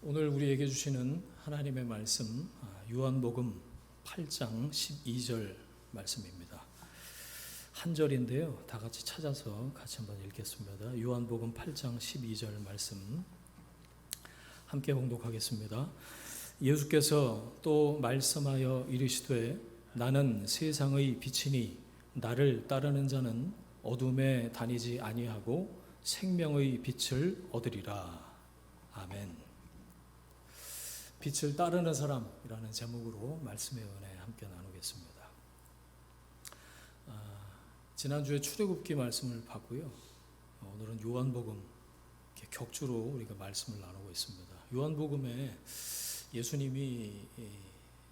오늘 우리에게 주시는 하나님의 말씀 요한복음 8장 12절 말씀입니다. 한 절인데요. 다 같이 찾아서 같이 한번 읽겠습니다. 요한복음 8장 12절 말씀 함께 봉독하겠습니다. 예수께서 또 말씀하여 이르시되 나는 세상의 빛이니 나를 따르는 자는 어둠에 다니지 아니하고 생명의 빛을 얻으리라. 아멘. 빛을 따르는 사람이라는 제목으로 말씀의 은혜 함께 나누겠습니다. 지난주에 출애굽기 말씀을 봤고요. 오늘은 요한복음 격주로 우리가 말씀을 나누고 있습니다. 요한복음에 예수님이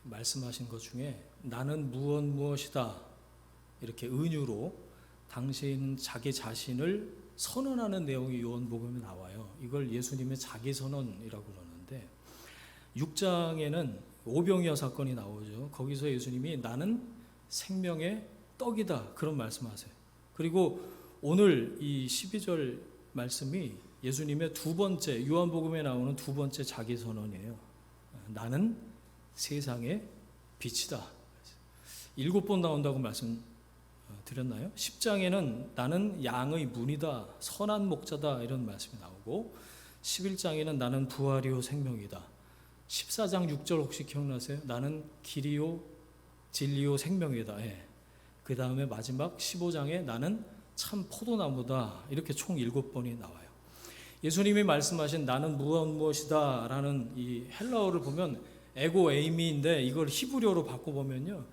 말씀하신 것 중에 나는 무엇이다 이렇게 은유로 당신 자기 자신을 선언하는 내용이 요한복음에 나와요. 이걸 예수님의 자기 선언이라고 그러는데 6장에는 오병이어 사건이 나오죠. 거기서 예수님이 나는 생명의 떡이다 그런 말씀하세요. 그리고 오늘 이 12절 말씀이 예수님의 두 번째 요한복음에 나오는 두 번째 자기 선언이에요. 나는 세상의 빛이다. 7번 나온다고 말씀 드렸나요? 10장에는 나는 양의 문이다, 선한 목자다 이런 말씀이 나오고 11장에는 나는 부활이요 생명이다. 14장 6절 혹시 기억나세요? 나는 길이요 진리요 생명이다. 그 다음에 마지막 15장에 나는 참 포도나무다. 이렇게 총 7번이 나와요. 예수님이 말씀하신 나는 무엇이다 라는 이 헬라어를 보면 에고 에이미인데 이걸 히브리어로 바꿔보면요.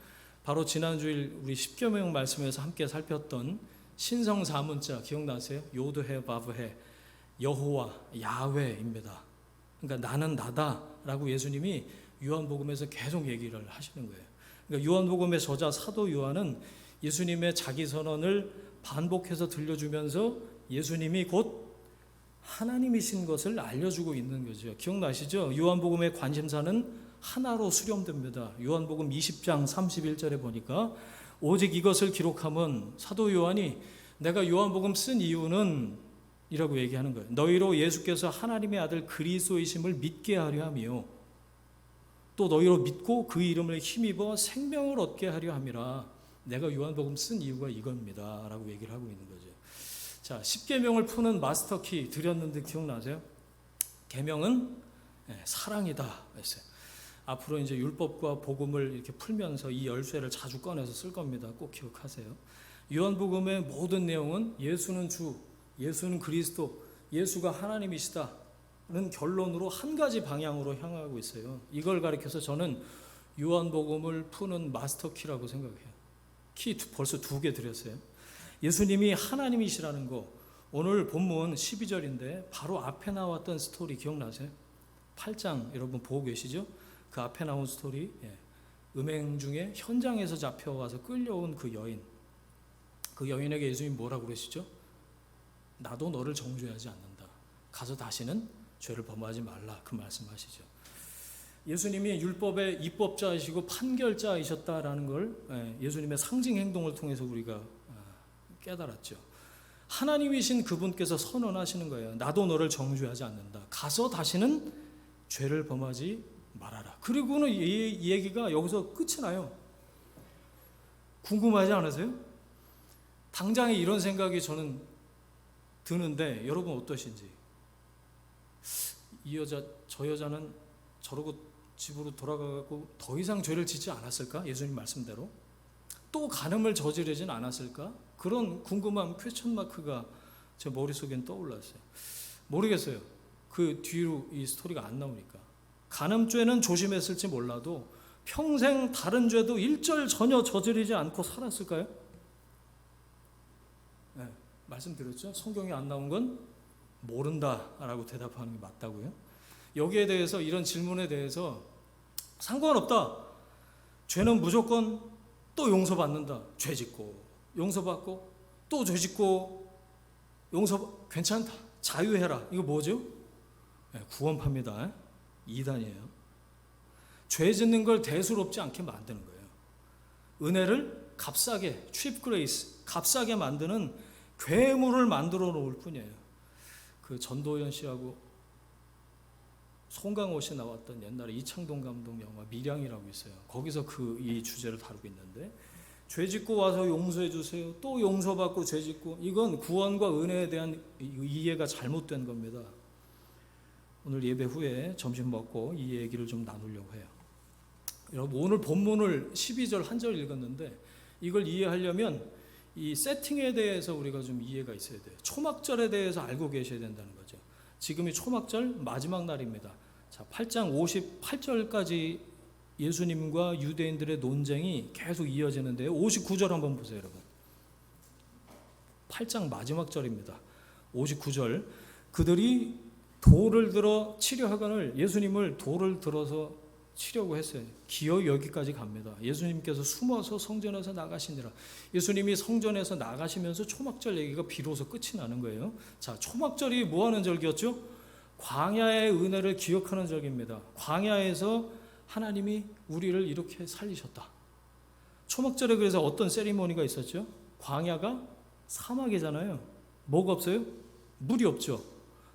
바로 지난주일 우리 십계명 말씀에서 함께 살폈던 신성 사문자 기억나세요? 요드해 바브해 여호와 야훼입니다. 그러니까 나는 나다라고 예수님이 요한복음에서 계속 얘기를 하시는 거예요. 그러니까 요한복음의 저자 사도 요한은 예수님의 자기 선언을 반복해서 들려주면서 예수님이 곧 하나님이신 것을 알려주고 있는 거죠. 기억나시죠? 요한복음의 관심사는 하나로 수렴됩니다. 요한복음 20장 31절에 보니까 오직 이것을 기록하면 사도 요한이 내가 요한복음 쓴 이유는 이라고 얘기하는 거예요. 너희로 예수께서 하나님의 아들 그리스도이심을 믿게 하려 하며 또 너희로 믿고 그 이름을 힘입어 생명을 얻게 하려 함이라. 내가 요한복음 쓴 이유가 이겁니다 라고 얘기를 하고 있는 거죠. 자, 10계명을 푸는 마스터키 드렸는데 기억나세요? 계명은 사랑이다 했어요. 앞으로 이제 율법과 복음을 이렇게 풀면서 이 열쇠를 자주 꺼내서 쓸 겁니다. 꼭 기억하세요. 요한복음의 모든 내용은 예수는 주, 예수는 그리스도, 예수가 하나님이시다는 결론으로 한 가지 방향으로 향하고 있어요. 이걸 가리켜서 저는 요한복음을 푸는 마스터키라고 생각해요. 키 벌써 2개 드렸어요. 예수님이 하나님이시라는 거, 오늘 본문 12절인데 바로 앞에 나왔던 스토리 기억나세요? 8장 여러분 보고 계시죠? 그 앞에 나온 스토리, 음행 중에 현장에서 잡혀와서 끌려온 그 여인, 그 여인에게 예수님이 뭐라고 그러시죠? 나도 너를 정죄하지 않는다. 가서 다시는 죄를 범하지 말라. 그 말씀하시죠. 예수님이 율법의 입법자이시고 판결자이셨다라는 걸 예수님의 상징 행동을 통해서 우리가 깨달았죠. 하나님이신 그분께서 선언하시는 거예요. 나도 너를 정죄하지 않는다. 가서 다시는 죄를 범하지 말아라. 그리고는 이 얘기가 여기서 끝이 나요. 궁금하지 않으세요? 당장에 이런 생각이 저는 드는데 여러분 어떠신지? 이 여자, 저 여자는 저러고 집으로 돌아가고 더 이상 죄를 짓지 않았을까? 예수님 말씀대로 또 간음을 저지르진 않았을까? 그런 궁금한 퀘스천 마크가 제 머릿속엔 떠올랐어요. 모르겠어요. 그 뒤로 이 스토리가 안 나오니까. 간음죄는 조심했을지 몰라도 평생 다른 죄도 일절 전혀 저지르지 않고 살았을까요? 네, 말씀드렸죠. 성경에 안 나온 건 모른다라고 대답하는 게 맞다고요. 여기에 대해서 이런 질문에 대해서 상관없다. 죄는 무조건 또 용서받는다. 죄 짓고 용서받고 또 죄 짓고 괜찮다. 자유해라. 이거 뭐죠? 네, 구원파입니다. 이단이에요. 죄 짓는 걸 대수롭지 않게 만드는 거예요. 은혜를 값싸게, cheap grace, 값싸게 만드는 괴물을 만들어 놓을 뿐이에요. 그 전도연 씨하고 송강호 씨 나왔던 옛날에 이창동 감독 영화 밀양이라고 있어요. 거기서 이 주제를 다루고 있는데, 죄 짓고 와서 용서해 주세요. 또 용서받고 죄 짓고, 이건 구원과 은혜에 대한 이해가 잘못된 겁니다. 오늘 예배 후에 점심 먹고 이 얘기를 좀 나누려고 해요. 여러분, 오늘 본문을 12절 한 절 읽었는데 이걸 이해하려면 이 세팅에 대해서 우리가 좀 이해가 있어야 돼요. 초막절에 대해서 알고 계셔야 된다는 거죠. 지금이 초막절 마지막 날입니다. 자, 8장 58절까지 예수님과 유대인들의 논쟁이 계속 이어지는데요. 59절 한번 보세요, 여러분. 8장 마지막 절입니다. 59절. 그들이 돌을 들어 치려 하거늘 예수님을 돌을 들어서 치려고 했어요. 기어 여기까지 갑니다. 예수님께서 숨어서 성전에서 나가시니라. 예수님이 성전에서 나가시면서 초막절 얘기가 비로소 끝이 나는 거예요. 자, 초막절이 뭐 하는 절기였죠? 광야의 은혜를 기억하는 절기입니다. 광야에서 하나님이 우리를 이렇게 살리셨다. 초막절에 그래서 어떤 세리머니가 있었죠? 광야가 사막이잖아요. 뭐가 없어요? 물이 없죠.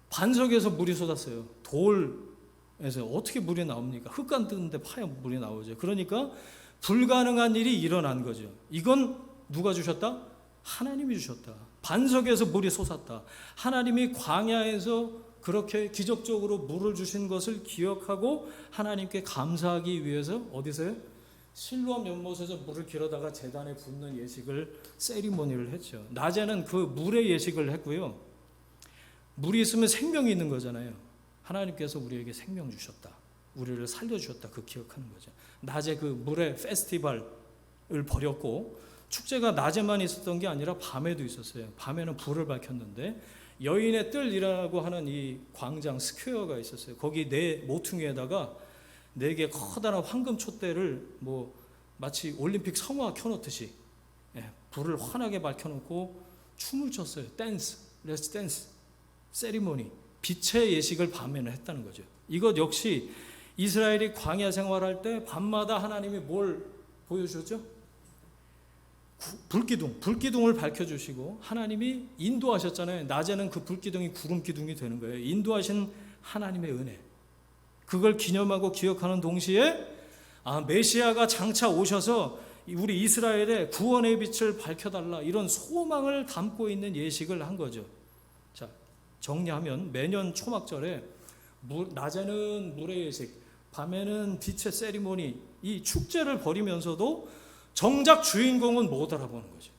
반석에서 물이 쏟았어요. 돌에서 어떻게 물이 나옵니까? 흙간 뜨는데 파야 물이 나오죠. 그러니까 불가능한 일이 일어난 거죠. 이건 누가 주셨다? 하나님이 주셨다. 반석에서 물이 솟았다. 하나님이 광야에서 그렇게 기적적으로 물을 주신 것을 기억하고 하나님께 감사하기 위해서 어디서요? 실로암 연못에서 물을 길어다가 제단에 붓는 예식을, 세리머니를 했죠. 낮에는 그 물의 예식을 했고요. 물이 있으면 생명이 있는 거잖아요. 하나님께서 우리에게 생명 주셨다. 우리를 살려주셨다. 그 기억하는 거죠. 낮에 그 물의 페스티벌을 벌였고, 축제가 낮에만 있었던 게 아니라 밤에도 있었어요. 밤에는 불을 밝혔는데 여인의 뜰이라고 하는 이 광장 스퀘어가 있었어요. 거기 네 모퉁이에다가 4개 커다란 황금 촛대를 마치 올림픽 성화 켜놓듯이 불을 환하게 밝혀놓고 춤을 췄어요. 댄스, 레츠 댄스, 세리머니, 빛의 예식을 밤에는 했다는 거죠. 이것 역시 이스라엘이 광야 생활할 때 밤마다 하나님이 뭘 보여주셨죠? 불기둥을 밝혀주시고 하나님이 인도하셨잖아요. 낮에는 그 불기둥이 구름기둥이 되는 거예요. 인도하신 하나님의 은혜, 그걸 기념하고 기억하는 동시에 메시아가 장차 오셔서 우리 이스라엘의 구원의 빛을 밝혀달라, 이런 소망을 담고 있는 예식을 한 거죠. 자, 정리하면 매년 초막절에 낮에는 물의 예식, 밤에는 빛의 세리머니, 이 축제를 벌이면서도 정작 주인공은 못 알아보는 거죠.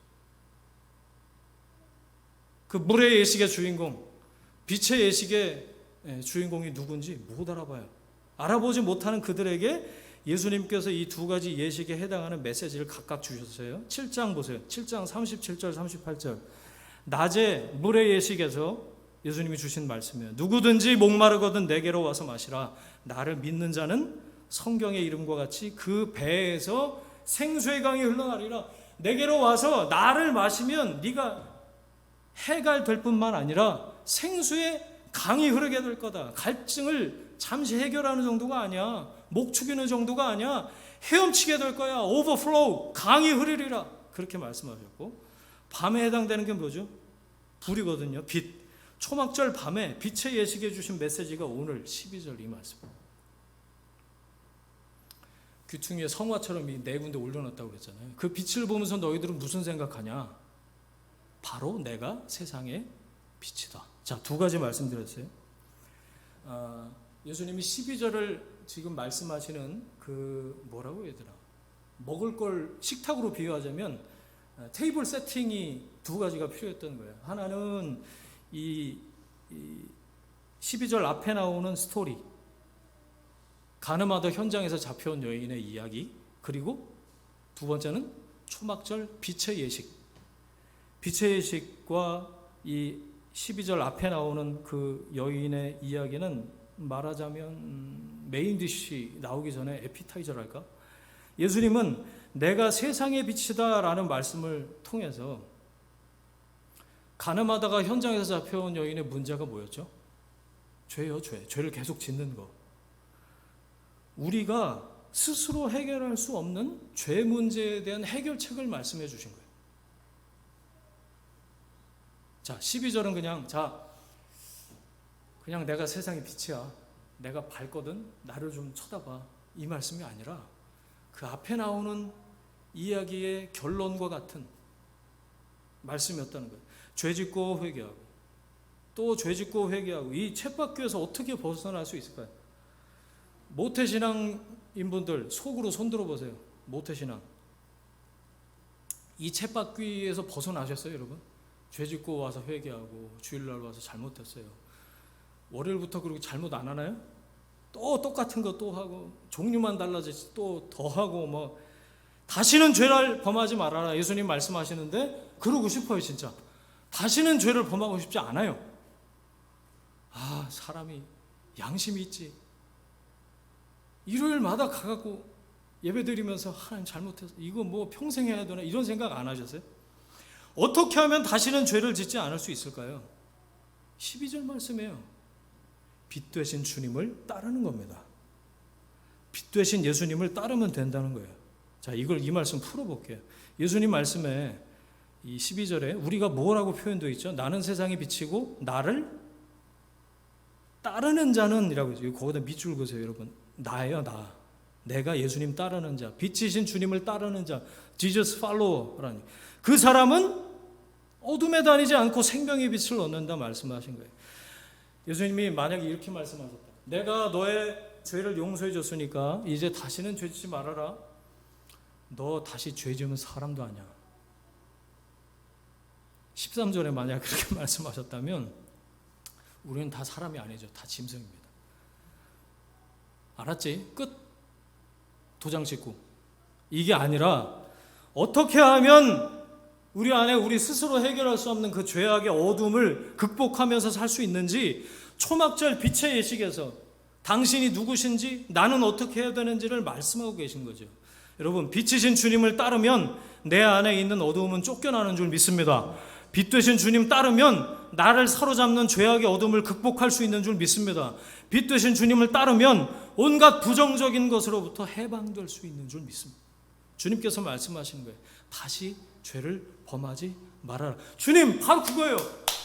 그 물의 예식의 주인공, 빛의 예식의 주인공이 누군지 못 알아봐요. 알아보지 못하는 그들에게 예수님께서 이 2가지 예식에 해당하는 메시지를 각각 주셨어요. 7장 보세요. 7장 37절 38절. 낮에 물의 예식에서 예수님이 주신 말씀이에요. 누구든지 목마르거든 내게로 와서 마시라. 나를 믿는 자는 성경의 이름과 같이 그 배에서 생수의 강이 흘러나리라. 내게로 와서 나를 마시면 네가 해갈될 뿐만 아니라 생수의 강이 흐르게 될 거다. 갈증을 잠시 해결하는 정도가 아니야. 목 축이는 정도가 아니야. 헤엄치게 될 거야. 오버플로우, 강이 흐르리라. 그렇게 말씀하셨고, 밤에 해당되는 게 뭐죠? 불이거든요. 빛. 초막절 밤에 빛의 예식해 주신 메시지가 오늘 12절 이 말씀입니다. 귀퉁이에 성화처럼 이 4군데 올려놨다고 그랬잖아요. 그 빛을 보면서 너희들은 무슨 생각하냐? 바로 내가 세상의 빛이다. 자, 2가지 말씀드렸어요. 예수님이 12절을 지금 말씀하시는 그 뭐라고 해야 되나? 먹을 걸 식탁으로 비유하자면 테이블 세팅이 2가지가 필요했던 거예요. 하나는 이 12절 앞에 나오는 스토리, 가늠하다 현장에서 잡혀온 여인의 이야기, 그리고 2번째는 초막절 빛의 예식. 빛의 예식과 이 12절 앞에 나오는 그 여인의 이야기는 말하자면 메인 디쉬 나오기 전에 에피타이저랄까? 예수님은 내가 세상의 빛이다 라는 말씀을 통해서 가늠하다가 현장에서 잡혀온 여인의 문제가 뭐였죠? 죄요, 죄. 죄를 계속 짓는 거. 우리가 스스로 해결할 수 없는 죄 문제에 대한 해결책을 말씀해 주신 거예요. 자, 12절은 그냥 내가 세상의 빛이야. 내가 밟거든 나를 좀 쳐다봐, 이 말씀이 아니라 그 앞에 나오는 이야기의 결론과 같은 말씀이었다는 거예요. 죄짓고 회개하고 또 죄짓고 회개하고, 이 쳇바퀴에서 어떻게 벗어날 수 있을까요? 모태신앙인분들 속으로 손들어 보세요. 모태신앙, 이 쳇바퀴에서 벗어나셨어요 여러분? 죄짓고 와서 회개하고 주일날 와서 잘못했어요, 월요일부터 그렇게 잘못 안 하나요? 또 똑같은 거 또 하고, 종류만 달라지지 또 더 하고, 뭐 다시는 죄를 범하지 말아라 예수님 말씀하시는데 그러고 싶어요. 진짜 다시는 죄를 범하고 싶지 않아요. 사람이 양심이 있지, 일요일마다 가갖고 예배드리면서 하나님 잘못해서 이거 뭐 평생 해야 되나, 이런 생각 안 하셨어요? 어떻게 하면 다시는 죄를 짓지 않을 수 있을까요? 12절 말씀이에요. 빛 되신 주님을 따르는 겁니다. 빛 되신 예수님을 따르면 된다는 거예요. 자, 이 말씀 풀어볼게요. 예수님 말씀에 이 12절에 우리가 뭐라고 표현되어 있죠? 나는 세상의 빛이고 나를 따르는 자는 이라고 있어요. 거기다 밑줄 그으세요 여러분. 나예요, 나. 내가 예수님 따르는 자, 빛이신 주님을 따르는 자, Jesus follower라니. 그 사람은 어둠에 다니지 않고 생명의 빛을 얻는다 말씀하신 거예요. 예수님이 만약에 이렇게 말씀하셨다. 내가 너의 죄를 용서해 줬으니까 이제 다시는 죄 짓지 말아라. 너 다시 죄 지으면 사람도 아니야. 13절에 만약 그렇게 말씀하셨다면 우리는 다 사람이 아니죠. 다 짐승입니다. 알았지? 끝. 도장 찍고. 이게 아니라 어떻게 하면 우리 안에 우리 스스로 해결할 수 없는 그 죄악의 어둠을 극복하면서 살 수 있는지, 초막절 빛의 예식에서 당신이 누구신지, 나는 어떻게 해야 되는지를 말씀하고 계신 거죠. 여러분, 빛이신 주님을 따르면 내 안에 있는 어두움은 쫓겨나는 줄 믿습니다. 빛 되신 주님 따르면 나를 사로잡는 죄악의 어둠을 극복할 수 있는 줄 믿습니다. 빛 되신 주님을 따르면 온갖 부정적인 것으로부터 해방될 수 있는 줄 믿습니다. 주님께서 말씀하시는 거예요. 다시 죄를 범하지 말아라. 주님, 바로 그거예요.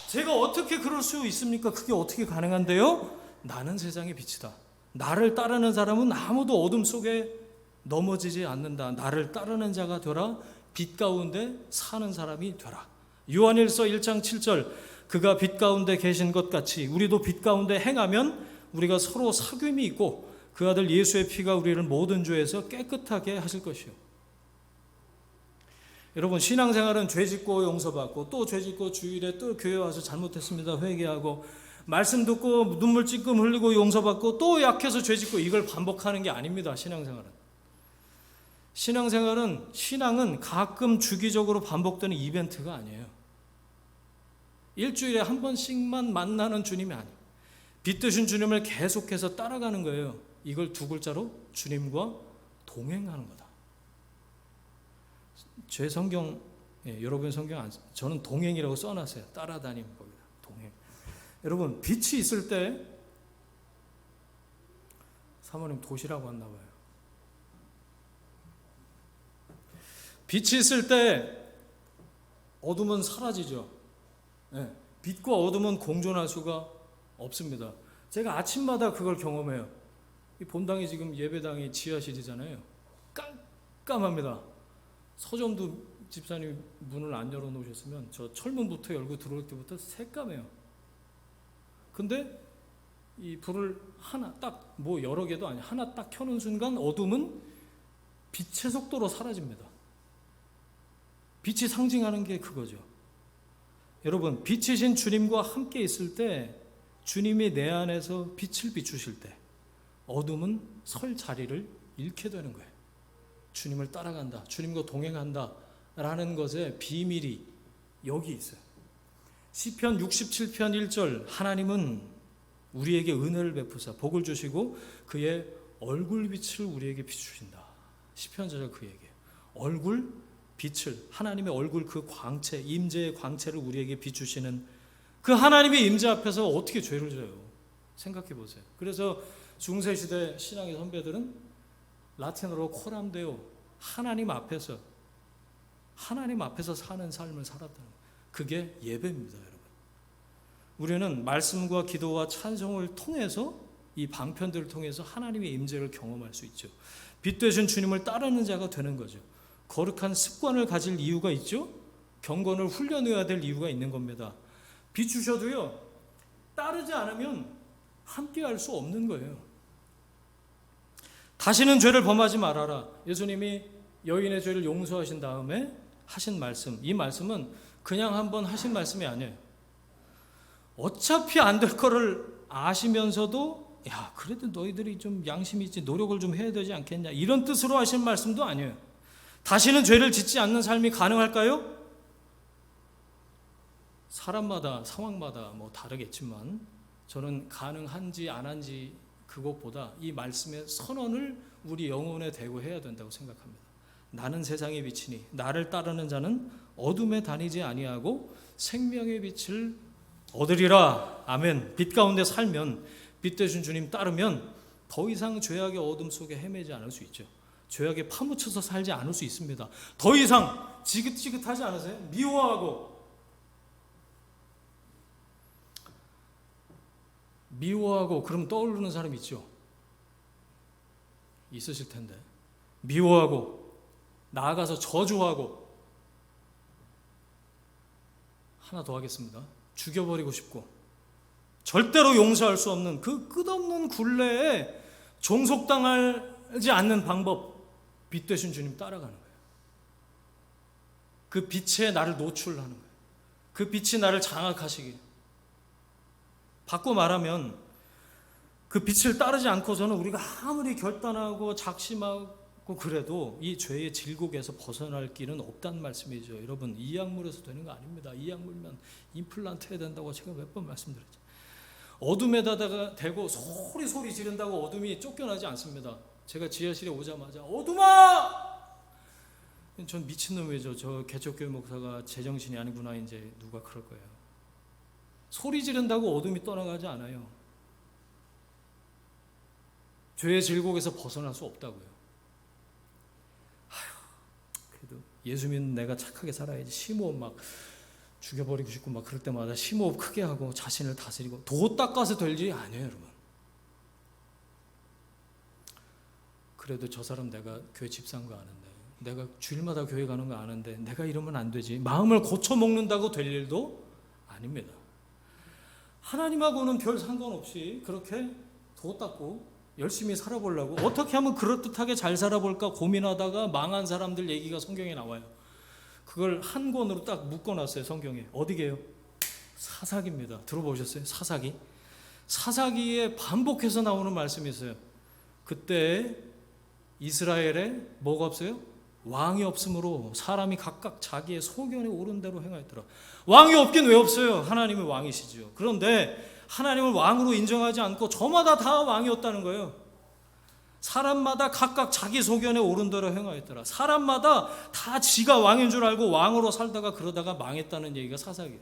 제가 어떻게 그럴 수 있습니까? 그게 어떻게 가능한데요? 나는 세상의 빛이다. 나를 따르는 사람은 아무도 어둠 속에 넘어지지 않는다. 나를 따르는 자가 되라. 빛 가운데 사는 사람이 되라. 요한일서 1장 7절, 그가 빛 가운데 계신 것 같이 우리도 빛 가운데 행하면 우리가 서로 사귐이 있고 그 아들 예수의 피가 우리를 모든 죄에서 깨끗하게 하실 것이요. 여러분, 신앙생활은 죄짓고 용서받고 또 죄짓고 주일에 또 교회 와서 잘못했습니다 회개하고 말씀 듣고 눈물 찔끔 흘리고 용서받고 또 약해서 죄짓고, 이걸 반복하는 게 아닙니다. 신앙은 가끔 주기적으로 반복되는 이벤트가 아니에요. 일주일에 한 번씩만 만나는 주님이 아니에요. 빛 되신 주님을 계속해서 따라가는 거예요. 이걸 두 글자로 주님과 동행하는 거다. 제 성경, 여러분 성경 저는 동행이라고 써놨어요. 따라다니는 겁니다. 동행. 여러분, 빛이 있을 때, 사모님 도시락 왔나 봐요. 빛이 있을 때 어둠은 사라지죠. 빛과 어둠은 공존할 수가 없습니다. 제가 아침마다 그걸 경험해요. 이 본당이 지금 예배당이 지하실이잖아요. 깜깜합니다. 서점도 집사님 문을 안 열어놓으셨으면 저 철문부터 열고 들어올 때부터 새까매요. 근데 이 불을 하나 딱, 뭐 여러 개도 아니야, 하나 딱 켜는 순간 어둠은 빛의 속도로 사라집니다. 빛이 상징하는 게 그거죠. 여러분, 빛이신 주님과 함께 있을 때, 주님이 내 안에서 빛을 비추실 때 어둠은 설 자리를 잃게 되는 거예요. 주님을 따라간다, 주님과 동행한다 라는 것의 비밀이 여기 있어요. 시편 67편 1절, 하나님은 우리에게 은혜를 베푸사 복을 주시고 그의 얼굴빛을 우리에게 비추신다. 시편자가 그 얘기예요. 얼굴 빛을, 하나님의 얼굴 그 광채, 임재의 광채를 우리에게 비추시는 그 하나님의 임재 앞에서 어떻게 죄를 져요? 생각해 보세요. 그래서 중세시대 신앙의 선배들은 라틴어로 코람데오, 하나님 앞에서 사는 삶을 살았다는 거예요. 그게 예배입니다, 여러분. 우리는 말씀과 기도와 찬송을 통해서 이 방편들을 통해서 하나님의 임재를 경험할 수 있죠. 빛 되신 주님을 따르는 자가 되는 거죠. 거룩한 습관을 가질 이유가 있죠. 경건을 훈련해야 될 이유가 있는 겁니다. 빛 주셔도요, 따르지 않으면 함께 할 수 없는 거예요. 다시는 죄를 범하지 말아라. 예수님이 여인의 죄를 용서하신 다음에 하신 말씀, 이 말씀은 그냥 한번 하신 말씀이 아니에요. 어차피 안 될 거를 아시면서도 야, 그래도 너희들이 좀 양심이 있지, 노력을 좀 해야 되지 않겠냐, 이런 뜻으로 하신 말씀도 아니에요. 다시는 죄를 짓지 않는 삶이 가능할까요? 사람마다 상황마다 뭐 다르겠지만 저는 가능한지 안 한지 그것보다 이 말씀의 선언을 우리 영혼에 대고 해야 된다고 생각합니다. 나는 세상의 빛이니 나를 따르는 자는 어둠에 다니지 아니하고 생명의 빛을 얻으리라. 아멘. 빛 가운데 살면, 빛 되신 주님 따르면 더 이상 죄악의 어둠 속에 헤매지 않을 수 있죠. 죄악에 파묻혀서 살지 않을 수 있습니다. 더 이상 지긋지긋하지 않으세요? 미워하고 그럼 떠오르는 사람 있죠? 있으실 텐데. 미워하고 나아가서 저주하고, 하나 더 하겠습니다. 죽여버리고 싶고 절대로 용서할 수 없는 그 끝없는 굴레에 종속당하지 않는 방법, 빛 되신 주님 따라가는 거예요. 그 빛에 나를 노출하는 거예요. 그 빛이 나를 장악하시기. 바꿔 말하면 그 빛을 따르지 않고서는 우리가 아무리 결단하고 작심하고 그래도 이 죄의 질곡에서 벗어날 길은 없다는 말씀이죠. 여러분, 이 약물에서 되는 거 아닙니다. 이 약물면 임플란트 해야 된다고 제가 몇 번 말씀드렸죠. 어둠에다가 대고 소리 지른다고 어둠이 쫓겨나지 않습니다. 제가 지하실에 오자마자 어둠아! 전 미친놈이죠. 저 개척교회 목사가 제정신이 아니구나, 이제 누가 그럴 거예요. 소리 지른다고 어둠이 떠나가지 않아요. 죄의 질곡에서 벗어날 수 없다고요. 그래도 예수 믿는 내가 착하게 살아야지. 심호흡 막 죽여버리고 싶고 막 그럴 때마다 심호흡 크게 하고 자신을 다스리고, 도 닦아서 될 일이 아니에요, 여러분. 그래도 저 사람 내가 교회 집사인 거 아는데, 내가 주일마다 교회 가는 거 아는데 내가 이러면 안 되지. 마음을 고쳐먹는다고 될 일도 아닙니다. 하나님하고는 별 상관없이 그렇게 도 닦고 열심히 살아보려고, 어떻게 하면 그럴듯하게 잘 살아볼까 고민하다가 망한 사람들 얘기가 성경에 나와요. 그걸 한 권으로 딱 묶어놨어요, 성경에. 어디게요? 사사기입니다. 들어보셨어요? 사사기. 사사기에 반복해서 나오는 말씀이 있어요. 그때 이스라엘에 뭐가 없어요? 왕이 없으므로 사람이 각각 자기의 소견에 오른 대로 행하였더라. 왕이 없긴 왜 없어요? 하나님이 왕이시죠. 그런데 하나님을 왕으로 인정하지 않고 저마다 다 왕이었다는 거예요. 사람마다 각각 자기 소견에 오른 대로 행하였더라. 사람마다 다 지가 왕인 줄 알고 왕으로 살다가 그러다가 망했다는 얘기가 사사기예요.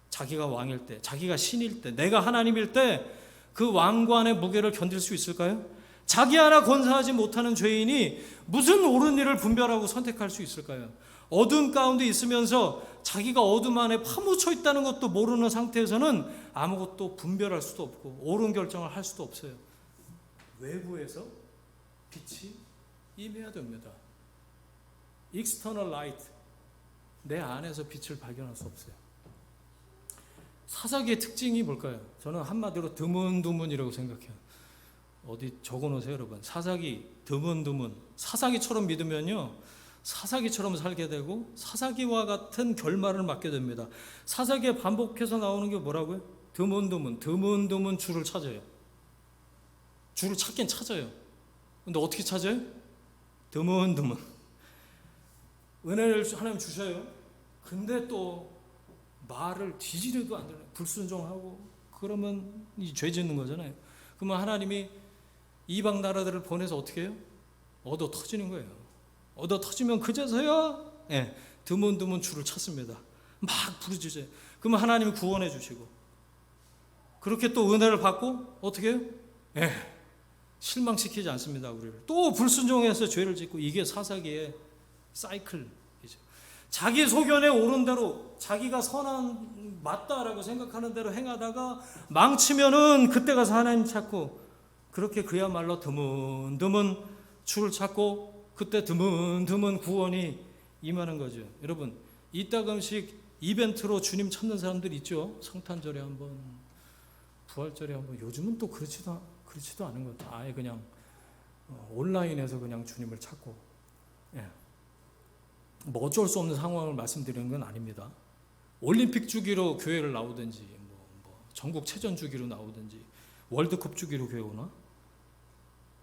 자기가 왕일 때, 자기가 신일 때, 내가 하나님일 때 그 왕관의 무게를 견딜 수 있을까요? 자기 하나 건사하지 못하는 죄인이 무슨 옳은 일을 분별하고 선택할 수 있을까요? 어둠 가운데 있으면서 자기가 어둠 안에 파묻혀 있다는 것도 모르는 상태에서는 아무것도 분별할 수도 없고 옳은 결정을 할 수도 없어요. 외부에서 빛이 임해야 됩니다. External light, 내 안에서 빛을 발견할 수 없어요. 사사기의 특징이 뭘까요? 저는 한마디로 드문드문이라고 생각해요. 어디 적어놓으세요, 여러분. 사사기, 드문드문. 사사기처럼 믿으면요, 사사기처럼 살게 되고 사사기와 같은 결말을 맞게 됩니다. 사사기에 반복해서 나오는 게 뭐라고요? 드문드문 줄을 찾아요. 줄을 찾긴 찾아요. 근데 어떻게 찾아요? 드문드문. 은혜를 하나님 주셔요. 근데 또 말을 뒤지려도 안 되는, 불순종하고 그러면 이 죄 짓는 거잖아요. 그러면 하나님이 이방 나라들을 보내서 어떻게 해요? 얻어 터지는 거예요. 얻어 터지면 그제서야 드문드문 줄을 찾습니다. 막 부르짖어요. 그러면 하나님이 구원해 주시고, 그렇게 또 은혜를 받고 어떻게 해요? 실망시키지 않습니다, 우리를. 또 불순종해서 죄를 짓고. 이게 사사기의 사이클이죠. 자기 소견에 오른 대로, 자기가 선한 맞다라고 생각하는 대로 행하다가 망치면은 그때 가서 하나님 찾고, 그렇게 그야말로 드문드문 주를 찾고 그때 드문드문 구원이 임하는 거죠. 여러분, 이따금씩 이벤트로 주님 찾는 사람들 있죠. 성탄절에 한번, 부활절에 한번. 요즘은 또 그렇지도 않은 것 같아요. 아예 그냥 온라인에서 그냥 주님을 찾고. 예. 뭐 어쩔 수 없는 상황을 말씀드리는 건 아닙니다. 올림픽 주기로 교회를 나오든지, 뭐 전국체전 주기로 나오든지, 월드컵 주기로 교회 오나?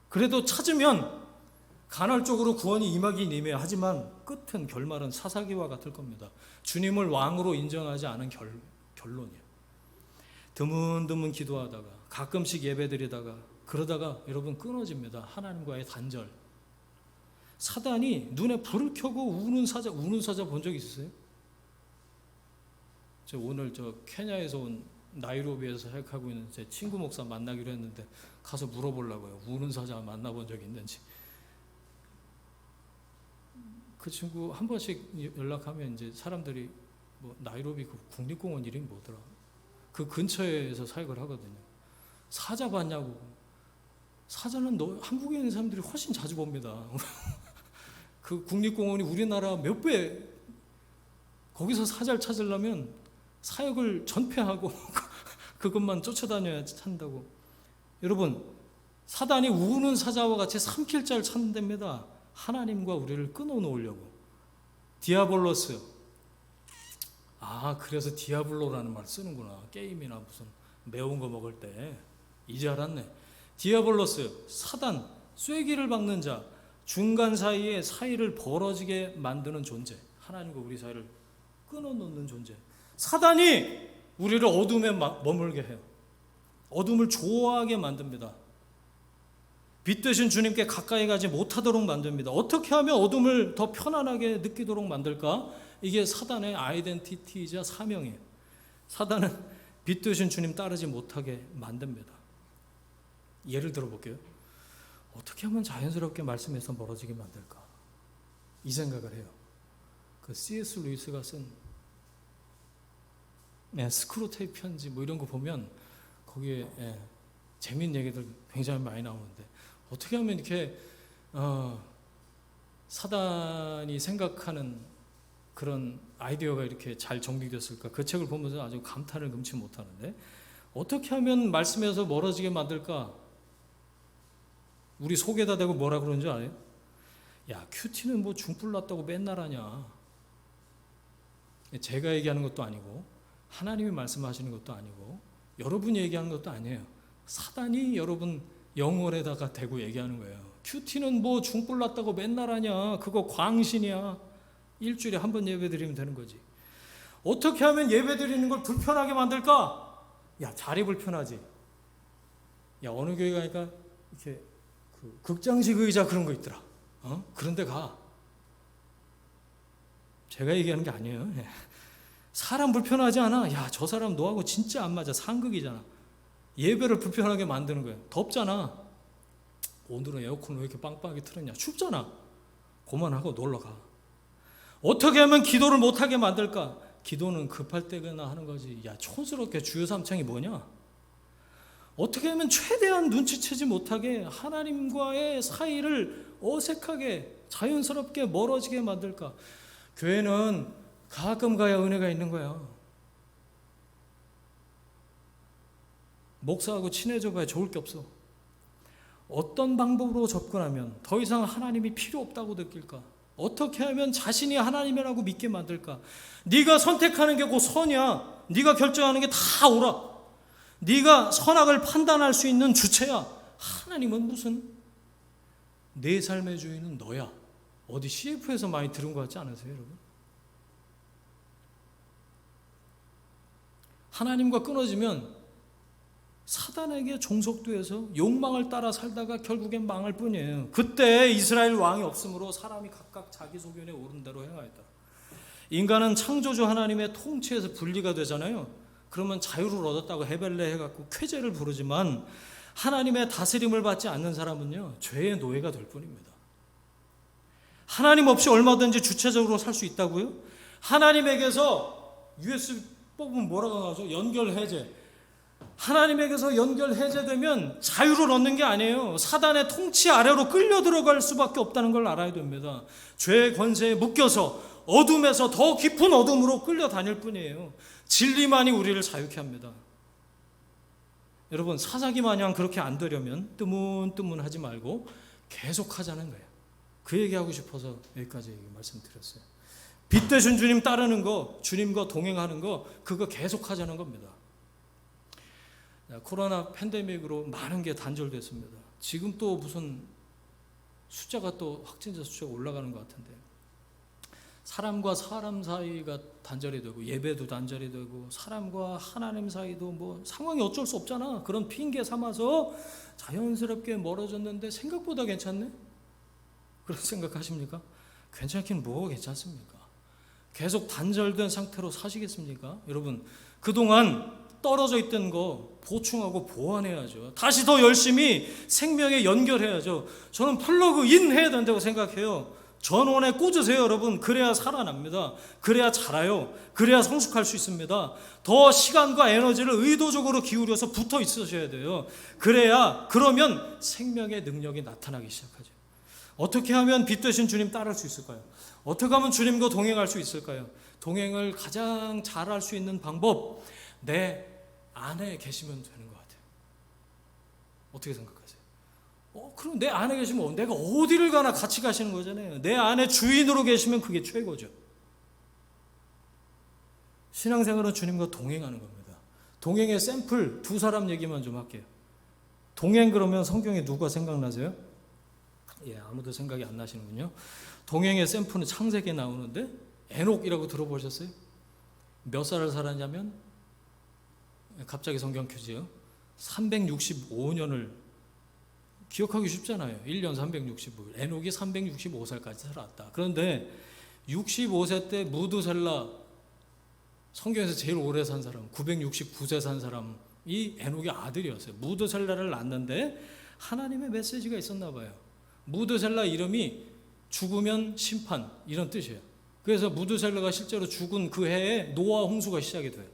그래도 찾으면 간헐적으로 구원이 임하긴 임해요. 하지만 끝은, 결말은 사사기와 같을 겁니다. 주님을 왕으로 인정하지 않은 결론이에요. 드문드문 기도하다가, 가끔씩 예배드리다가, 그러다가 여러분 끊어집니다. 하나님과의 단절. 사단이 눈에 불을 켜고 우는 사자 본 적 있으세요? 저 오늘 케냐에서 온, 나이로비에서 사역하고 있는 제 친구 목사 만나기로 했는데 가서 물어보려고요. 우는 사자 만나본 적 있는지. 그 친구 한 번씩 연락하면 이제 사람들이 뭐 나이로비 그 국립공원 이름이 뭐더라? 그 근처에서 사역을 하거든요. 사자 봤냐고. 사자는 한국에 있는 사람들이 훨씬 자주 봅니다. 그 국립공원이 우리나라 몇 배, 거기서 사자를 찾으려면 사역을 전폐하고 그것만 쫓아다녀야 찾는다고. 여러분, 사단이 우는 사자와 같이 삼킬 자를 찾는답니다. 하나님과 우리를 끊어놓으려고. 디아볼로스. 그래서 디아블로라는 말 쓰는구나. 게임이나 무슨 매운 거 먹을 때. 이제 알았네. 디아볼로스, 사단, 쐐기를 박는 자, 중간 사이에 사이를 벌어지게 만드는 존재. 하나님과 우리 사이를 끊어놓는 존재. 사단이 우리를 어둠에 머물게 해요. 어둠을 좋아하게 만듭니다. 빛 되신 주님께 가까이 가지 못하도록 만듭니다. 어떻게 하면 어둠을 더 편안하게 느끼도록 만들까? 이게 사단의 아이덴티티이자 사명이에요. 사단은 빛 되신 주님 따르지 못하게 만듭니다. 예를 들어 볼게요. 어떻게 하면 자연스럽게 말씀에서 멀어지게 만들까? 이 생각을 해요. 그 C.S. 루이스가 쓴 스크루테이프 편지 뭐 이런 거 보면 거기에 재미있는 얘기들 굉장히 많이 나오는데, 어떻게 하면 이렇게 사단이 생각하는 그런 아이디어가 이렇게 잘 정리됐을까? 그 책을 보면서 아주 감탄을 금치 못하는데, 어떻게 하면 말씀에서 멀어지게 만들까? 우리 속에다 대고 뭐라 그러는 줄 알아요? 야, 큐티는 뭐 중불 났다고 맨날 하냐. 제가 얘기하는 것도 아니고 하나님이 말씀하시는 것도 아니고 여러분이 얘기하는 것도 아니에요. 사단이 여러분 영혼에다가 대고 얘기하는 거예요. 큐티는 뭐 중불 났다고 맨날 하냐. 그거 광신이야. 일주일에 한 번 예배 드리면 되는 거지. 어떻게 하면 예배 드리는 걸 불편하게 만들까? 야, 자리 불편하지. 야, 어느 교회 가니까 이렇게 극장식 의자 그런 거 있더라. 그런 데 가. 제가 얘기하는 게 아니에요. 사람 불편하지 않아? 야, 저 사람 너하고 진짜 안 맞아. 상극이잖아. 예배를 불편하게 만드는 거예요. 덥잖아. 오늘은 에어컨 왜 이렇게 빵빵하게 틀었냐. 춥잖아. 그만하고 놀러 가. 어떻게 하면 기도를 못하게 만들까? 기도는 급할 때나 하는 거지. 야, 촌스럽게 주여 삼창이 뭐냐? 어떻게 하면 최대한 눈치채지 못하게 하나님과의 사이를 어색하게 자연스럽게 멀어지게 만들까? 교회는 가끔 가야 은혜가 있는 거야. 목사하고 친해져 봐야 좋을 게 없어. 어떤 방법으로 접근하면 더 이상 하나님이 필요 없다고 느낄까? 어떻게 하면 자신이 하나님이라고 믿게 만들까? 네가 선택하는 게 곧 선이야. 네가 결정하는 게 다 옳아. 네가 선악을 판단할 수 있는 주체야. 하나님은 무슨? 내 삶의 주인은 너야. 어디 CF에서 많이 들은 것 같지 않으세요, 여러분? 하나님과 끊어지면 사단에게 종속돼서 욕망을 따라 살다가 결국엔 망할 뿐이에요. 그때 이스라엘 왕이 없으므로 사람이 각각 자기 소견에 오른 대로 행하였다. 인간은 창조주 하나님의 통치에서 분리가 되잖아요. 그러면 자유를 얻었다고 헤벨레 해갖고 쾌제를 부르지만, 하나님의 다스림을 받지 않는 사람은요, 죄의 노예가 될 뿐입니다. 하나님 없이 얼마든지 주체적으로 살 수 있다고요? 하나님에게서 뽑으면 뭐라고 나오죠? 연결 해제. 하나님에게서 연결 해제되면 자유를 얻는 게 아니에요. 사단의 통치 아래로 끌려 들어갈 수밖에 없다는 걸 알아야 됩니다. 죄의 권세에 묶여서 어둠에서 더 깊은 어둠으로 끌려다닐 뿐이에요. 진리만이 우리를 자유케 합니다. 여러분, 사사기 마냥 그렇게 안 되려면 뜨문뜨문하지 말고 계속 하자는 거예요. 그 얘기하고 싶어서 여기까지 말씀드렸어요. 빛 대신 주님 따르는 거, 주님과 동행하는 거, 그거 계속 하자는 겁니다. 코로나 팬데믹으로 많은 게 단절됐습니다. 지금 또 무슨 숫자가 또 확진자 숫자가 올라가는 것 같은데, 사람과 사람 사이가 단절이 되고 예배도 단절이 되고 사람과 하나님 사이도 뭐 상황이 어쩔 수 없잖아. 그런 핑계 삼아서 자연스럽게 멀어졌는데 생각보다 괜찮네? 그런 생각하십니까? 괜찮긴 뭐가 괜찮습니까? 계속 단절된 상태로 사시겠습니까? 여러분, 그동안 떨어져 있던 거 보충하고 보완해야죠. 다시 더 열심히 생명에 연결해야죠. 저는 플러그 인 해야 된다고 생각해요. 전원에 꽂으세요, 여러분. 그래야 살아납니다. 그래야 자라요. 그래야 성숙할 수 있습니다. 더 시간과 에너지를 의도적으로 기울여서 붙어 있으셔야 돼요. 그러면 생명의 능력이 나타나기 시작하죠. 어떻게 하면 빛 되신 주님 따를 수 있을까요? 어떻게 하면 주님과 동행할 수 있을까요? 동행을 가장 잘할 수 있는 방법, 내 안에 계시면 되는 것 같아요. 어떻게 생각하세요? 그럼 내 안에 계시면 내가 어디를 가나 같이 가시는 거잖아요. 내 안에 주인으로 계시면 그게 최고죠. 신앙생활은 주님과 동행하는 겁니다. 동행의 샘플 두 사람 얘기만 좀 할게요. 동행 그러면 성경에 누가 생각나세요? 아무도 생각이 안 나시는군요. 동행의 샘플은 창세기에 나오는데 에녹이라고 들어보셨어요? 몇 살을 살았냐면, 갑자기 성경 퀴즈요. 365년을 기억하기 쉽잖아요. 1년 365일. 에녹이 365살까지 살았다. 그런데 65세 때 무드셀라, 성경에서 제일 오래 산 사람, 969세 산 사람이 에녹의 아들이었어요. 무드셀라를 낳았는데 하나님의 메시지가 있었나 봐요. 무드셀라 이름이 죽으면 심판, 이런 뜻이에요. 그래서 무드셀라가 실제로 죽은 그 해에 노아 홍수가 시작이 돼요.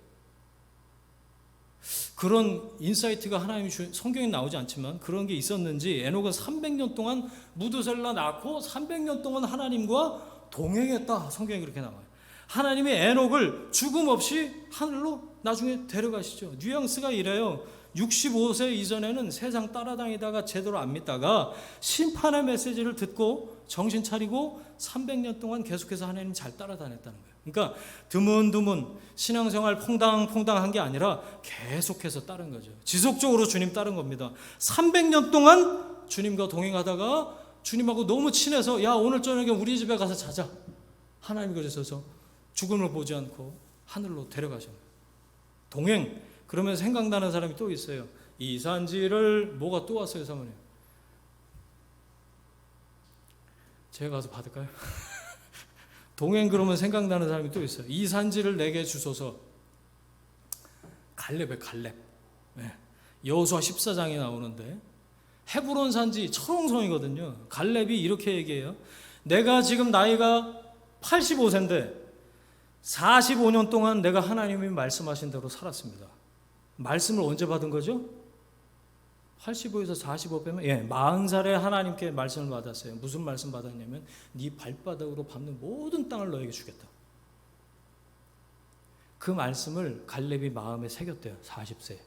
그런 인사이트가 하나님이 성경에 나오지 않지만 그런 게 있었는지 에녹은 300년 동안 무드셀라 낳고 300년 동안 하나님과 동행했다. 성경에 그렇게 나와요. 하나님이 에녹을 죽음 없이 하늘로 나중에 데려가시죠. 뉘앙스가 이래요. 65세 이전에는 세상 따라다니다가 제대로 안 믿다가 심판의 메시지를 듣고 정신 차리고 300년 동안 계속해서 하나님 잘 따라다녔다는 거예요. 그러니까 드문드문 신앙생활 퐁당퐁당한 게 아니라 계속해서 따른 거죠. 지속적으로 주님 따른 겁니다. 300년 동안 주님과 동행하다가 주님하고 너무 친해서 야, 오늘 저녁에 우리 집에 가서 자자. 하나님이 그러셔서 죽음을 보지 않고 하늘로 데려가셔요. 동행. 그러면 생각나는 사람이 또 있어요. 이산지를 뭐가 또 왔어요, 사모님? 제가 가서 받을까요? 동행 그러면 생각나는 사람이 또 있어요. 이산지를 내게 주소서. 갈렙에 갈렙. 여호수아 14장에 나오는데 헤브론 산지 철옹성이거든요. 갈렙이 이렇게 얘기해요. 내가 지금 나이가 85세인데 45년 동안 내가 하나님이 말씀하신 대로 살았습니다. 말씀을 언제 받은 거죠? 85에서 45 빼면 40살에 하나님께 말씀을 받았어요. 무슨 말씀 받았냐면 네 발바닥으로 밟는 모든 땅을 너에게 주겠다. 그 말씀을 갈렙이 마음에 새겼대요. 40세.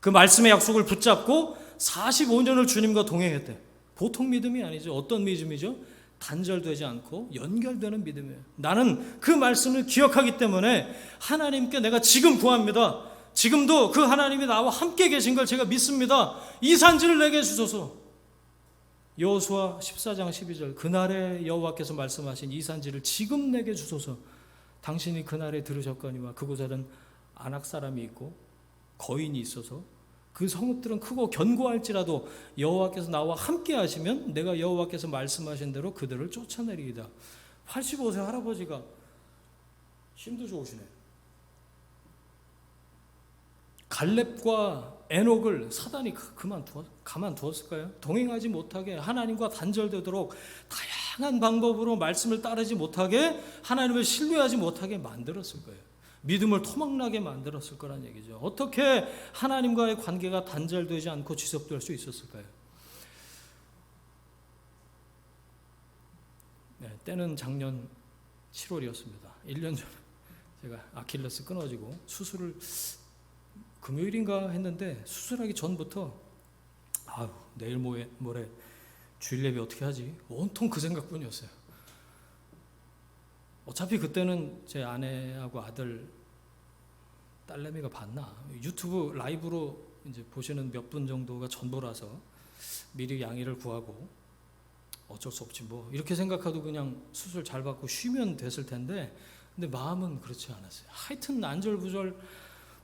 그 말씀의 약속을 붙잡고 45년을 주님과 동행했대요. 보통 믿음이 아니죠. 어떤 믿음이죠? 단절되지 않고 연결되는 믿음이에요. 나는 그 말씀을 기억하기 때문에 하나님께 내가 지금 구합니다. 지금도 그 하나님이 나와 함께 계신 걸 제가 믿습니다. 이 산지를 내게 주소서. 여호수아 14장 12절 그날에 여호와께서 말씀하신 이 산지를 지금 내게 주소서. 당신이 그날에 들으셨거니와 그곳에는 아낙 사람이 있고 거인이 있어서 그 성읍들은 크고 견고할지라도 여호와께서 나와 함께 하시면 내가 여호와께서 말씀하신 대로 그들을 쫓아내리이다. 85세 할아버지가 힘도 좋으시네요. 갈렙과 에녹을 사단이 가만두었을까요? 동행하지 못하게 하나님과 단절되도록 다양한 방법으로 말씀을 따르지 못하게 하나님을 신뢰하지 못하게 만들었을 거예요. 믿음을 토막나게 만들었을 거란 얘기죠. 어떻게 하나님과의 관계가 단절되지 않고 지속될 수 있었을까요? 네, 때는 작년 7월이었습니다. 1년 전에 제가 아킬레스 끊어지고 수술을 금요일인가 했는데 수술하기 전부터 내일 모레 주일 예배 어떻게 하지? 온통 그 생각뿐이었어요. 어차피 그때는 제 아내하고 아들 딸내미가 봤나? 유튜브 라이브로 이제 보시는 몇 분 정도가 전부라서 미리 양해를 구하고 어쩔 수 없지 뭐 이렇게 생각하고 그냥 수술 잘 받고 쉬면 됐을 텐데 근데 마음은 그렇지 않았어요. 하여튼 안절부절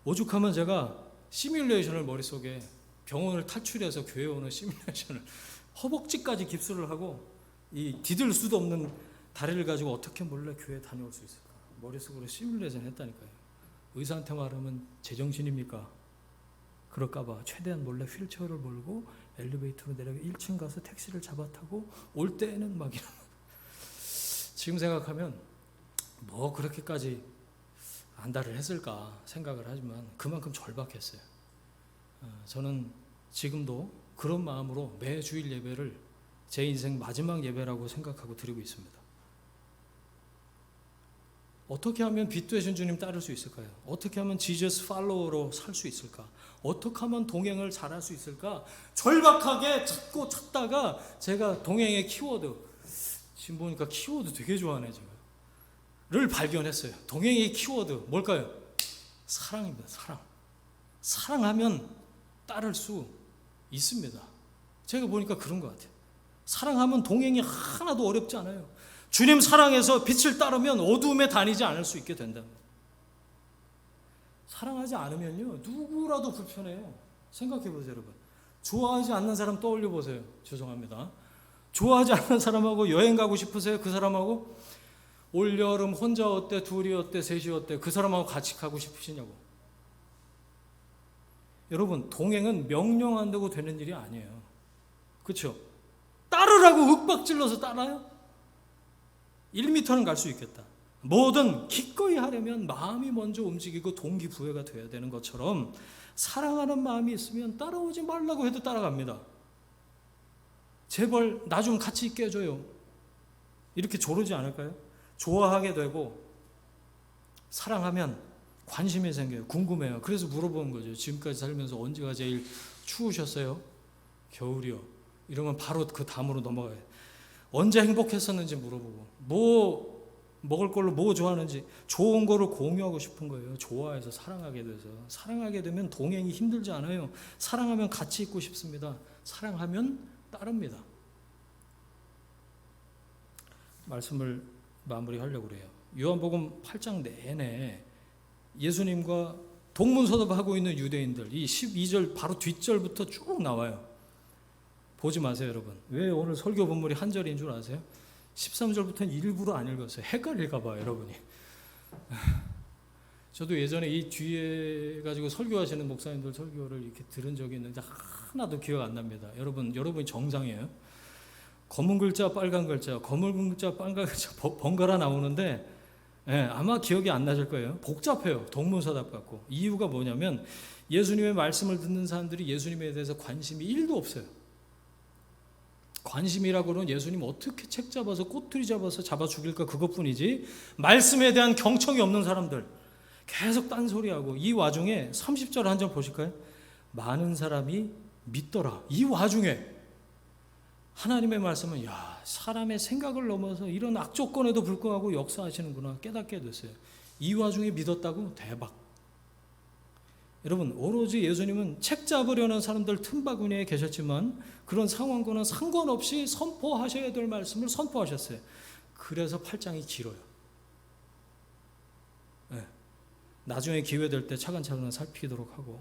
오죽하면 제가 시뮬레이션을 머릿속에 병원을 탈출해서 교회 오는 시뮬레이션을 허벅지까지 깁스를 하고 이 디딜 수도 없는 다리를 가지고 어떻게 몰래 교회에 다녀올 수 있을까 머릿속으로 시뮬레이션 했다니까요. 의사한테 말하면 제정신입니까? 그럴까봐 최대한 몰래 휠체어를 몰고 엘리베이터로 내려가 1층 가서 택시를 잡아 타고 올 때는 막 이런 지금 생각하면 뭐 그렇게까지 안달을 했을까 생각을 하지만 그만큼 절박했어요. 저는 지금도 그런 마음으로 매 주일 예배를 제 인생 마지막 예배라고 생각하고 드리고 있습니다. 어떻게 하면 빛 되신 주님 따를 수 있을까요? 어떻게 하면 지저스 팔로워로 살 수 있을까? 어떻게 하면 동행을 잘할 수 있을까? 절박하게 찾다가 제가 동행의 키워드, 지금 보니까 키워드 되게 좋아하네 제가. 를 발견했어요. 동행의 키워드 뭘까요? 사랑입니다. 사랑. 사랑하면 따를 수 있습니다. 제가 보니까 그런 것 같아요. 사랑하면 동행이 하나도 어렵지 않아요. 주님 사랑해서 빛을 따르면 어두움에 다니지 않을 수 있게 된답니다. 사랑하지 않으면요 누구라도 불편해요. 생각해 보세요 여러분. 좋아하지 않는 사람 떠올려 보세요. 죄송합니다. 좋아하지 않는 사람하고 여행 가고 싶으세요? 그 사람하고? 올여름 혼자 어때? 둘이 어때? 셋이 어때? 그 사람하고 같이 가고 싶으시냐고. 여러분 동행은 명령 안 되고 되는 일이 아니에요. 그렇죠? 따르라고 윽박질러서 따라요? 1m는 갈 수 있겠다. 뭐든 기꺼이 하려면 마음이 먼저 움직이고 동기부여가 돼야 되는 것처럼 사랑하는 마음이 있으면 따라오지 말라고 해도 따라갑니다. 제발 나 좀 같이 있게 해줘요. 이렇게 조르지 않을까요? 좋아하게 되고 사랑하면 관심이 생겨요. 궁금해요. 그래서 물어보는 거죠. 지금까지 살면서 언제가 제일 추우셨어요? 겨울이요. 이러면 바로 그 다음으로 넘어가요. 언제 행복했었는지 물어보고 뭐 먹을 걸로 뭐 좋아하는지 좋은 거를 공유하고 싶은 거예요. 좋아해서 사랑하게 돼서. 사랑하게 되면 동행이 힘들지 않아요. 사랑하면 같이 있고 싶습니다. 사랑하면 따릅니다. 말씀을 마무리하려고 그래요. 요한복음 8장 내내 예수님과 동문서답하고 있는 유대인들 이 12절 바로 뒷절부터 쭉 나와요. 보지 마세요 여러분. 왜 오늘 설교 본문이 한 절인 줄 아세요? 13절부터는 일부러 안 읽었어요. 헷갈릴까 봐요 여러분이. 저도 예전에 이 뒤에 가지고 설교하시는 목사님들 설교를 이렇게 들은 적이 있는데 하나도 기억 안 납니다. 여러분이 정상이에요. 검은 글자 빨간 글자 검은 글자 빨간 글자 번갈아 나오는데 아마 기억이 안 나실 거예요. 복잡해요. 동문서답 같고. 이유가 뭐냐면 예수님의 말씀을 듣는 사람들이 예수님에 대해서 관심이 1도 없어요. 관심이라고는 예수님 어떻게 책 잡아서 꼬투리 잡아서 잡아 죽일까 그것뿐이지 말씀에 대한 경청이 없는 사람들 계속 딴소리하고 이 와중에 30절 한 절 보실까요? 많은 사람이 믿더라. 이 와중에 하나님의 말씀은 사람의 생각을 넘어서 이런 악조건에도 불구하고 역사하시는구나 깨닫게 됐어요. 이 와중에 믿었다고? 대박. 여러분 오로지 예수님은 책 잡으려는 사람들 틈바구니에 계셨지만 그런 상황과는 상관없이 선포하셔야 될 말씀을 선포하셨어요. 그래서 8장이 길어요. 나중에 기회 될 때 차근차근 살피도록 하고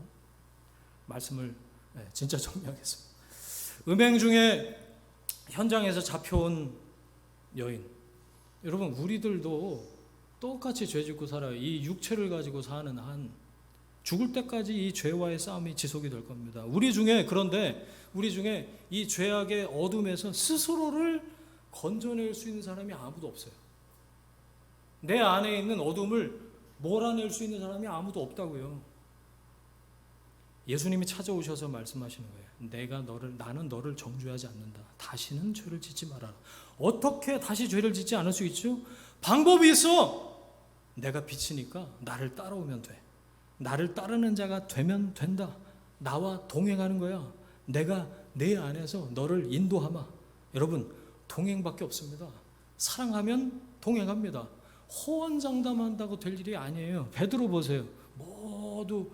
말씀을 진짜 정리하겠습니다. 음행 중에 현장에서 잡혀온 여인. 여러분 우리들도 똑같이 죄 짓고 살아요. 이 육체를 가지고 사는 한 죽을 때까지 이 죄와의 싸움이 지속이 될 겁니다. 그런데 우리 중에 이 죄악의 어둠에서 스스로를 건져낼 수 있는 사람이 아무도 없어요. 내 안에 있는 어둠을 몰아낼 수 있는 사람이 아무도 없다고요. 예수님이 찾아오셔서 말씀하시는 거예요. 나는 너를 정죄하지 않는다. 다시는 죄를 짓지 말아라. 어떻게 다시 죄를 짓지 않을 수 있죠? 방법이 있어. 내가 빛이니까 나를 따라오면 돼. 나를 따르는 자가 되면 된다. 나와 동행하는 거야. 내가 내 안에서 너를 인도하마. 여러분, 동행밖에 없습니다. 사랑하면 동행합니다. 호언장담한다고 될 일이 아니에요. 베드로 보세요. 모두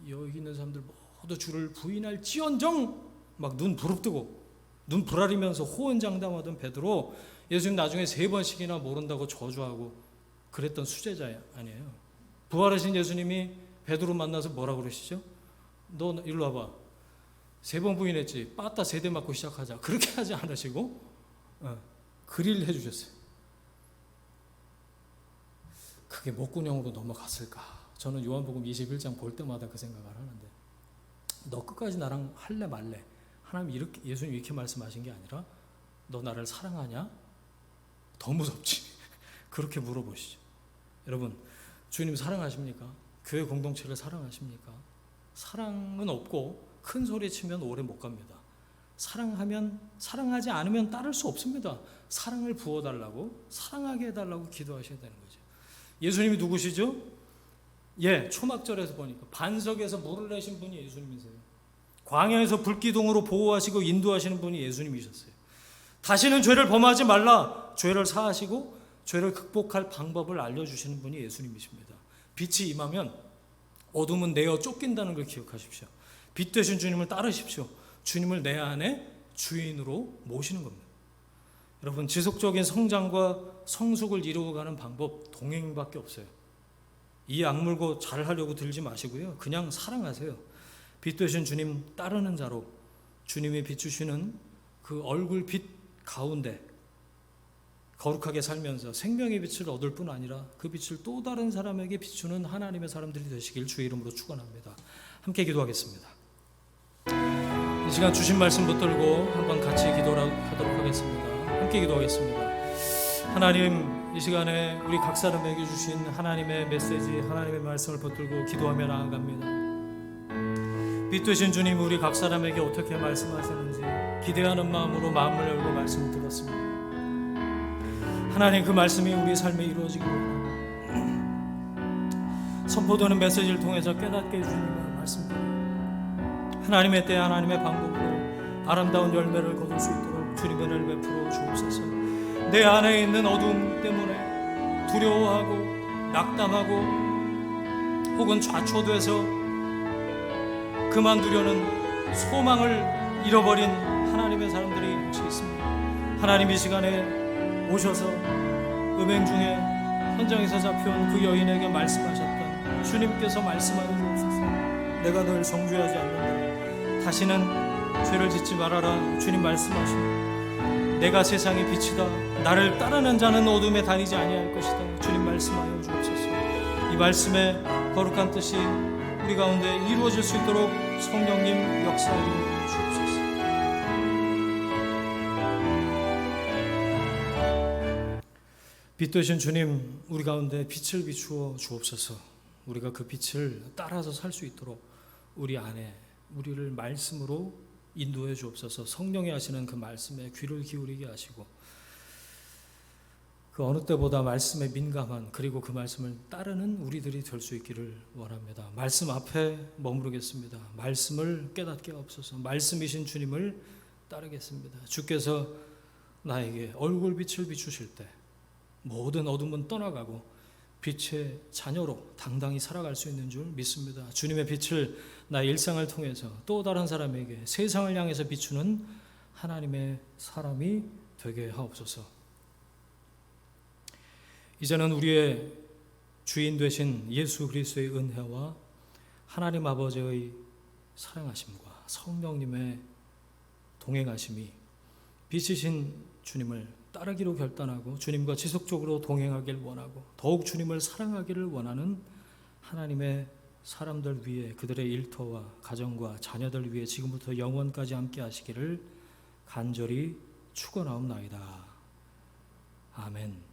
여기 있는 사람들 모두 주를 부인할지언정 막 눈 부릅뜨고 눈 부라리면서 호언장담하던 베드로, 예수님 나중에 3번씩이나 모른다고 저주하고 그랬던 수제자 아니에요. 부활하신 예수님이 베드로 만나서 뭐라고 그러시죠? 너 일로 와봐. 3번 부인했지. 빠따 3대 맞고 시작하자. 그렇게 하지 않으시고 그릴 해주셨어요. 그게 목구녕으로 넘어갔을까? 저는 요한복음 21장 볼 때마다 그 생각을 하는데, 너 끝까지 나랑 할래 말래? 하나님 이렇게, 예수님 이렇게 말씀하신 게 아니라 너 나를 사랑하냐? 더 무섭지. 그렇게 물어보시죠. 여러분, 주님 사랑하십니까? 교회 공동체를 사랑하십니까? 사랑은 없고 큰 소리 치면 오래 못 갑니다. 사랑하지 않으면 따를 수 없습니다. 사랑을 부어달라고, 사랑하게 해달라고 기도하셔야 되는 거죠. 예수님이 누구시죠? 초막절에서 보니까 반석에서 물을 내신 분이 예수님이세요. 광야에서 불기둥으로 보호하시고 인도하시는 분이 예수님이셨어요. 다시는 죄를 범하지 말라, 죄를 사하시고 죄를 극복할 방법을 알려주시는 분이 예수님이십니다. 빛이 임하면 어둠은 내어 쫓긴다는 걸 기억하십시오. 빛 되신 주님을 따르십시오. 주님을 내 안에 주인으로 모시는 겁니다. 여러분, 지속적인 성장과 성숙을 이루어가는 방법, 동행밖에 없어요. 이 악물고 잘하려고 들지 마시고요. 그냥 사랑하세요. 빛 되신 주님 따르는 자로 주님이 비추시는 그 얼굴 빛 가운데 거룩하게 살면서 생명의 빛을 얻을 뿐 아니라 그 빛을 또 다른 사람에게 비추는 하나님의 사람들이 되시길 주의 이름으로 축원합니다. 함께 기도하겠습니다. 이 시간 주신 말씀 붙들고 한번 같이 기도하도록 하겠습니다. 함께 기도하겠습니다. 하나님, 이 시간에 우리 각 사람에게 주신 하나님의 메시지, 하나님의 말씀을 붙들고 기도하며 나아갑니다. 빛 되신 주님, 우리 각 사람에게 어떻게 말씀하시는지 기대하는 마음으로 마음을 열고 말씀을 들었습니다. 하나님, 그 말씀이 우리 삶에 이루어지기 원합니다. 선포되는 메시지를 통해서 깨닫게 해주시는 말씀드립니다. 하나님의 때, 하나님의 방법으로 아름다운 열매를 거둘 수 있도록 주님의 은혜를 베풀어 주옵소서. 내 안에 있는 어두움 때문에 두려워하고 낙담하고 혹은 좌초돼서 그만두려는 소망을 잃어버린 하나님의 사람들이 혹시 있습니다. 하나님, 이 시간에 오셔서 음행 중에 현장에서 잡혀온 그 여인에게 말씀하셨던 주님께서 말씀하여 주옵소서. 내가 널 정죄하지 않는다. 다시는 죄를 짓지 말아라. 주님 말씀하십니다. 내가 세상의 빛이다. 나를 따르는 자는 어둠에 다니지 아니할 것이다. 주님 말씀하여 주옵소서. 이 말씀의 거룩한 뜻이 우리 가운데 이루어질 수 있도록 성령님 역사하여 주옵소서. 빛 되신 주님, 우리 가운데 빛을 비추어 주옵소서. 우리가 그 빛을 따라서 살 수 있도록 우리 안에 우리를 말씀으로 인도해 주옵소서. 성령이 하시는 그 말씀에 귀를 기울이게 하시고 그 어느 때보다 말씀에 민감한, 그리고 그 말씀을 따르는 우리들이 될 수 있기를 원합니다. 말씀 앞에 머무르겠습니다. 말씀을 깨닫게 하옵소서. 말씀이신 주님을 따르겠습니다. 주께서 나에게 얼굴빛을 비추실 때 모든 어둠은 떠나가고 빛의 자녀로 당당히 살아갈 수 있는 줄 믿습니다. 주님의 빛을 나의 일상을 통해서 또 다른 사람에게, 세상을 향해서 비추는 하나님의 사람이 되게 하옵소서. 이제는 우리의 주인 되신 예수 그리스도의 은혜와 하나님 아버지의 사랑하심과 성령님의 동행하심이 빛이신 주님을 따르기로 결단하고 주님과 지속적으로 동행하길 원하고 더욱 주님을 사랑하기를 원하는 하나님의 사람들 위해, 그들의 일터와 가정과 자녀들 위해 지금부터 영원까지 함께 하시기를 간절히 축원하옵나이다. 아멘.